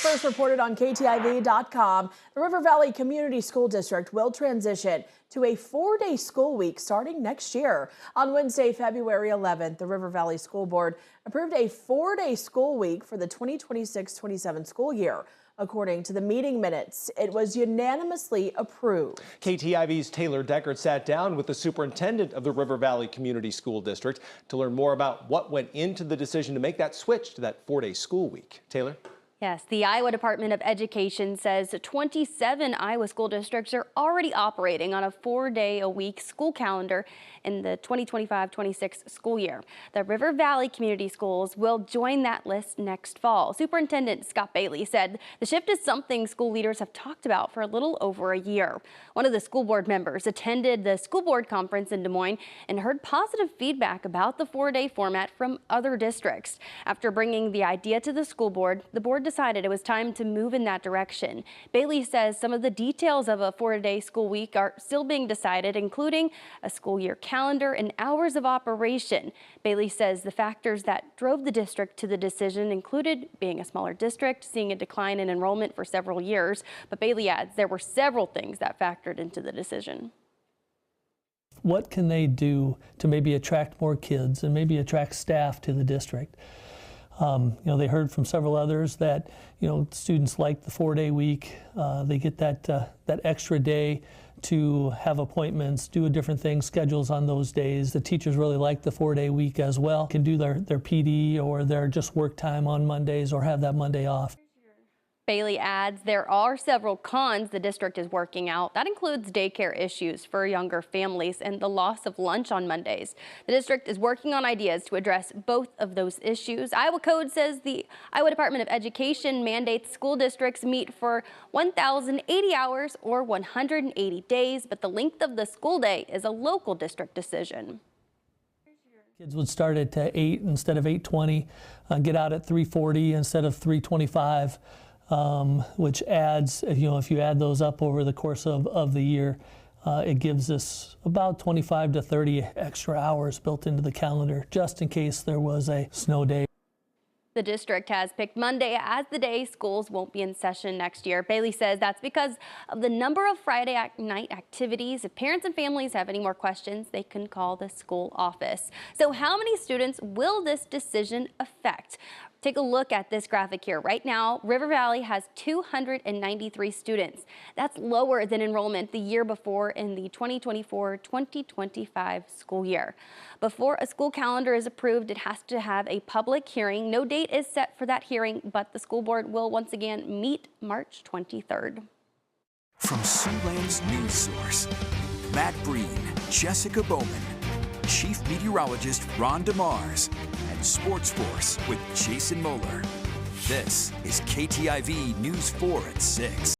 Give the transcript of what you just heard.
first reported on KTIV.com, the River Valley Community School District will transition to a 4-day school week starting next year. On Wednesday, February 11th, the River Valley School Board approved a 4-day school week for the 2026-27 school year. According to the meeting minutes, it was unanimously approved. KTIV's Taylor Deckard sat down with the superintendent of the River Valley Community School District to learn more about what went into the decision to make that switch to that 4-day school week. Taylor? Yes, the Iowa Department of Education says 27 Iowa school districts are already operating on a 4-day-a-week school calendar in the 2025-26 school year. The River Valley Community Schools will join that list next fall. Superintendent Scott Bailey said the shift is something school leaders have talked about for a little over a year. One of the school board members attended the school board conference in Des Moines and heard positive feedback about the 4-day format from other districts. After bringing the idea to the school board, the board decided it was time to move in that direction. Bailey says some of the details of a 4-day school week are still being decided, including a school year calendar and hours of operation. Bailey says the factors that drove the district to the decision included being a smaller district, seeing a decline in enrollment for several years. But Bailey adds there were several things that factored into the decision. What can they do to maybe attract more kids and maybe attract staff to the district? They heard from several others that, students like the 4-day week. They get that extra day to have appointments, do different things, schedules on those days. The teachers really like the 4-day week as well. Can do their PD or their just work time on Mondays or have that Monday off. Bailey adds there are several cons the district is working out. That includes daycare issues for younger families and the loss of lunch on Mondays. The district is working on ideas to address both of those issues. Iowa Code says the Iowa Department of Education mandates school districts meet for 1,080 hours or 180 days, but the length of the school day is a local district decision. Kids would start at 8 instead of 8:20, get out at 3:40 instead of 3:25. Which adds, if you add those up over the course of the year, it gives us about 25 to 30 extra hours built into the calendar, just in case there was a snow day. The district has picked Monday as the day schools won't be in session next year. Bailey says that's because of the number of Friday night activities. If parents and families have any more questions, they can call the school office. So how many students will this decision affect? Take a look at this graphic here. Right now, River Valley has 293 students. That's lower than enrollment the year before in the 2024-2025 school year. Before a school calendar is approved, it has to have a public hearing. No date is set for that hearing, but the school board will once again meet March 23rd. From Siouxland's news source, Matt Breen, Jessica Bowman, Chief Meteorologist Ron DeMars, and Sports Force with Jason Moeller. This is KTIV News 4 at 6.